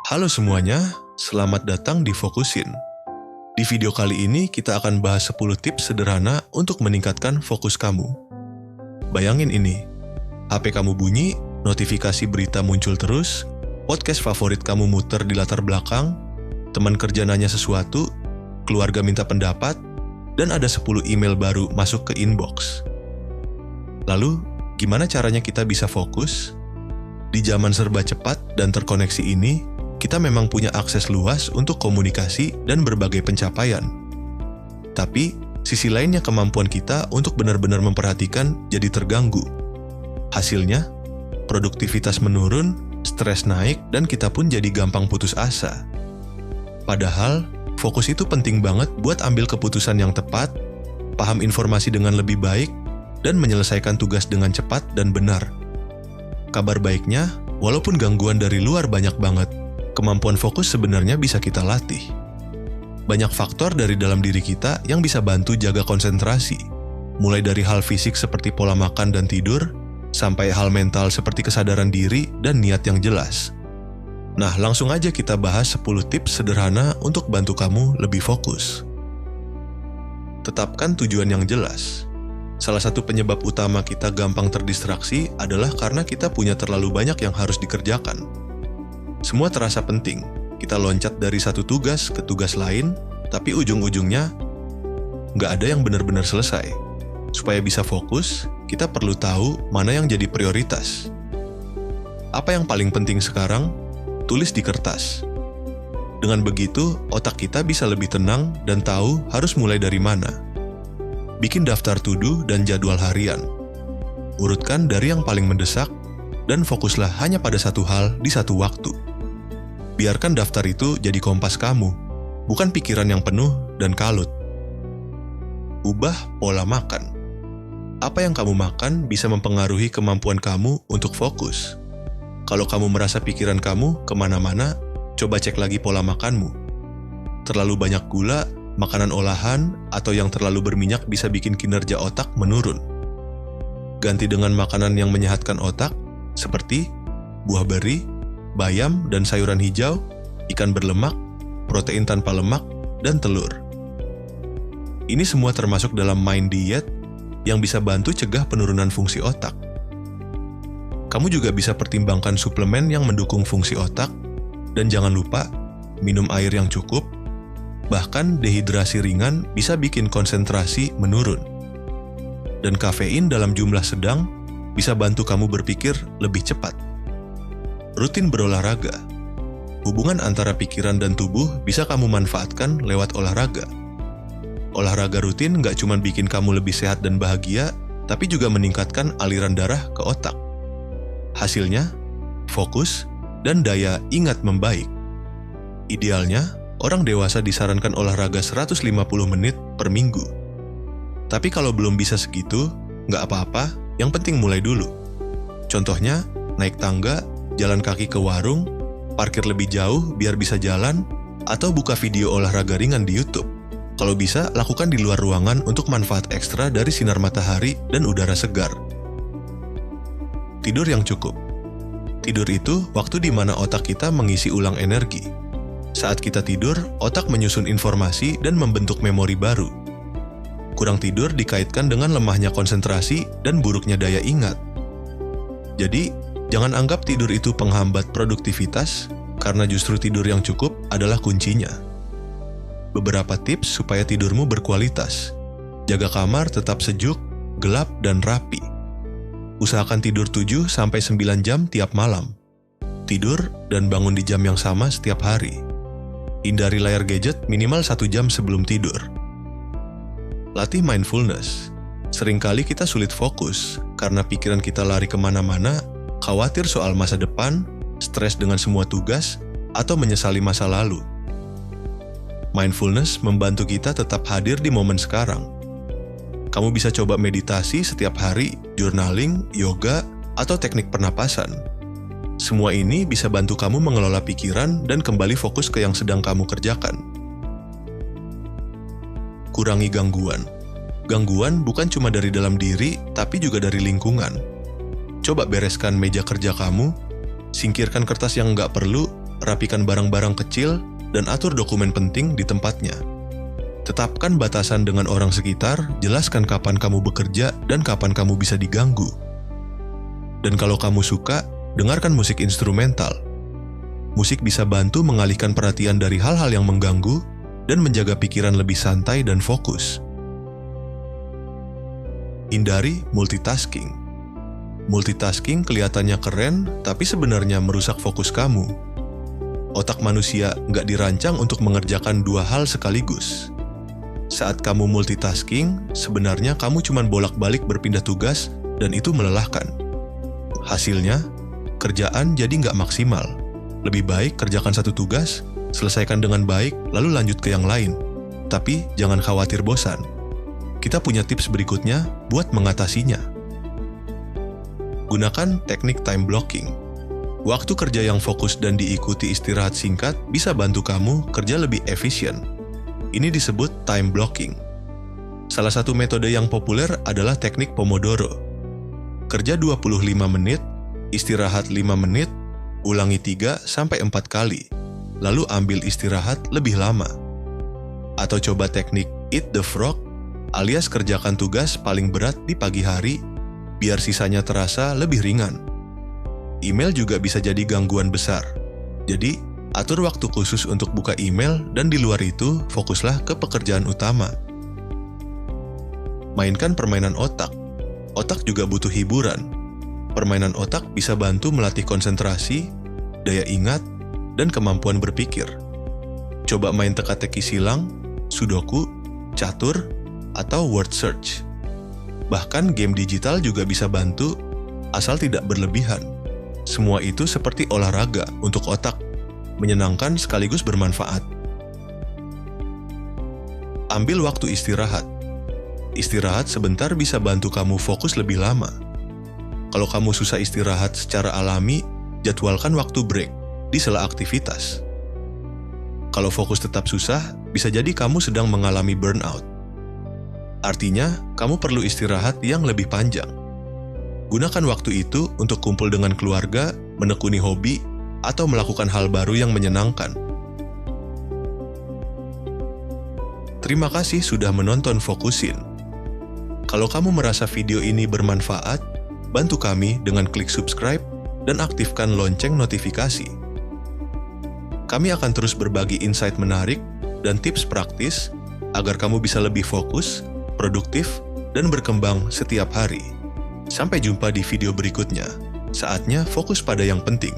Halo semuanya, selamat datang di Fokusin. Di video kali ini kita akan bahas 10 tips sederhana untuk meningkatkan fokus kamu. Bayangin ini, HP kamu bunyi, notifikasi berita muncul terus, podcast favorit kamu muter di latar belakang, teman kerja nanya sesuatu, keluarga minta pendapat, dan ada 10 email baru masuk ke inbox. Lalu, gimana caranya kita bisa fokus? Di zaman serba cepat dan terkoneksi ini, kita memang punya akses luas untuk komunikasi dan berbagai pencapaian. Tapi, sisi lainnya kemampuan kita untuk benar-benar memperhatikan jadi terganggu. Hasilnya, produktivitas menurun, stres naik, dan kita pun jadi gampang putus asa. Padahal, fokus itu penting banget buat ambil keputusan yang tepat, paham informasi dengan lebih baik, dan menyelesaikan tugas dengan cepat dan benar. Kabar baiknya, walaupun gangguan dari luar banyak banget, kemampuan fokus sebenarnya bisa kita latih. Banyak faktor dari dalam diri kita yang bisa bantu jaga konsentrasi, mulai dari hal fisik seperti pola makan dan tidur, sampai hal mental seperti kesadaran diri dan niat yang jelas. Nah, langsung aja kita bahas 10 tips sederhana untuk bantu kamu lebih fokus. Tetapkan tujuan yang jelas. Salah satu penyebab utama kita gampang terdistraksi adalah karena kita punya terlalu banyak yang harus dikerjakan. Semua terasa penting, kita loncat dari satu tugas ke tugas lain, tapi ujung-ujungnya nggak ada yang benar-benar selesai. Supaya bisa fokus, kita perlu tahu mana yang jadi prioritas. Apa yang paling penting sekarang? Tulis di kertas. Dengan begitu, otak kita bisa lebih tenang dan tahu harus mulai dari mana. Bikin daftar to-do dan jadwal harian. Urutkan dari yang paling mendesak, dan fokuslah hanya pada satu hal di satu waktu. Biarkan daftar itu jadi kompas kamu, bukan pikiran yang penuh dan kalut. Ubah pola makan. Apa yang kamu makan bisa mempengaruhi kemampuan kamu untuk fokus. Kalau kamu merasa pikiran kamu kemana-mana, coba cek lagi pola makanmu. Terlalu banyak gula, makanan olahan, atau yang terlalu berminyak bisa bikin kinerja otak menurun. Ganti dengan makanan yang menyehatkan otak, seperti buah beri, bayam dan sayuran hijau, ikan berlemak, protein tanpa lemak, dan telur. Ini semua termasuk dalam mind diet yang bisa bantu cegah penurunan fungsi otak. Kamu juga bisa pertimbangkan suplemen yang mendukung fungsi otak, dan jangan lupa minum air yang cukup. Bahkan dehidrasi ringan bisa bikin konsentrasi menurun. Dan kafein dalam jumlah sedang bisa bantu kamu berpikir lebih cepat. Rutin berolahraga. Hubungan antara pikiran dan tubuh bisa kamu manfaatkan lewat olahraga. Olahraga rutin nggak cuma bikin kamu lebih sehat dan bahagia, tapi juga meningkatkan aliran darah ke otak. Hasilnya, fokus dan daya ingat membaik. Idealnya, orang dewasa disarankan olahraga 150 menit per minggu. Tapi kalau belum bisa segitu, nggak apa-apa, yang penting mulai dulu. Contohnya, naik tangga, jalan kaki ke warung, parkir lebih jauh biar bisa jalan, atau buka video olahraga ringan di YouTube. Kalau bisa, lakukan di luar ruangan untuk manfaat ekstra dari sinar matahari dan udara segar. Tidur yang cukup. Tidur itu waktu di mana otak kita mengisi ulang energi. Saat kita tidur, otak menyusun informasi dan membentuk memori baru. Kurang tidur dikaitkan dengan lemahnya konsentrasi dan buruknya daya ingat. Jadi, jangan anggap tidur itu penghambat produktivitas, karena justru tidur yang cukup adalah kuncinya. Beberapa tips supaya tidurmu berkualitas. Jaga kamar tetap sejuk, gelap, dan rapi. Usahakan tidur 7-9 jam tiap malam. Tidur dan bangun di jam yang sama setiap hari. Hindari layar gadget minimal 1 jam sebelum tidur. Latih mindfulness. Seringkali kita sulit fokus karena pikiran kita lari kemana-mana, khawatir soal masa depan, stres dengan semua tugas, atau menyesali masa lalu. Mindfulness membantu kita tetap hadir di momen sekarang. Kamu bisa coba meditasi setiap hari, journaling, yoga, atau teknik pernapasan. Semua ini bisa bantu kamu mengelola pikiran dan kembali fokus ke yang sedang kamu kerjakan. Kurangi gangguan. Gangguan bukan cuma dari dalam diri, tapi juga dari lingkungan. Coba bereskan meja kerja kamu, singkirkan kertas yang nggak perlu, rapikan barang-barang kecil, dan atur dokumen penting di tempatnya. Tetapkan batasan dengan orang sekitar, jelaskan kapan kamu bekerja dan kapan kamu bisa diganggu. Dan kalau kamu suka, dengarkan musik instrumental. Musik bisa bantu mengalihkan perhatian dari hal-hal yang mengganggu dan menjaga pikiran lebih santai dan fokus. Hindari multitasking. Multitasking kelihatannya keren, tapi sebenarnya merusak fokus kamu. Otak manusia nggak dirancang untuk mengerjakan dua hal sekaligus. Saat kamu multitasking, sebenarnya kamu cuma bolak-balik berpindah tugas dan itu melelahkan. Hasilnya, kerjaan jadi nggak maksimal. Lebih baik kerjakan satu tugas, selesaikan dengan baik, lalu lanjut ke yang lain. Tapi jangan khawatir bosan. Kita punya tips berikutnya buat mengatasinya. Gunakan teknik time blocking. Waktu kerja yang fokus dan diikuti istirahat singkat bisa bantu kamu kerja lebih efisien. Ini disebut time blocking. Salah satu metode yang populer adalah teknik Pomodoro. Kerja 25 menit, istirahat 5 menit, ulangi 3-4 kali, lalu ambil istirahat lebih lama. Atau coba teknik Eat the Frog, alias kerjakan tugas paling berat di pagi hari, biar sisanya terasa lebih ringan. Email juga bisa jadi gangguan besar. Jadi, atur waktu khusus untuk buka email dan di luar itu fokuslah ke pekerjaan utama. Mainkan permainan otak. Otak juga butuh hiburan. Permainan otak bisa bantu melatih konsentrasi, daya ingat, dan kemampuan berpikir. Coba main teka-teki silang, sudoku, catur, atau word search. Bahkan game digital juga bisa bantu, asal tidak berlebihan. Semua itu seperti olahraga untuk otak, menyenangkan sekaligus bermanfaat. Ambil waktu istirahat. Istirahat sebentar bisa bantu kamu fokus lebih lama. Kalau kamu susah istirahat secara alami, jadwalkan waktu break di sela aktivitas. Kalau fokus tetap susah, bisa jadi kamu sedang mengalami burnout. Artinya, kamu perlu istirahat yang lebih panjang. Gunakan waktu itu untuk kumpul dengan keluarga, menekuni hobi, atau melakukan hal baru yang menyenangkan. Terima kasih sudah menonton Fokusin. Kalau kamu merasa video ini bermanfaat, bantu kami dengan klik subscribe dan aktifkan lonceng notifikasi. Kami akan terus berbagi insight menarik dan tips praktis agar kamu bisa lebih fokus, produktif, dan berkembang setiap hari. Sampai jumpa di video berikutnya. Saatnya fokus pada yang penting.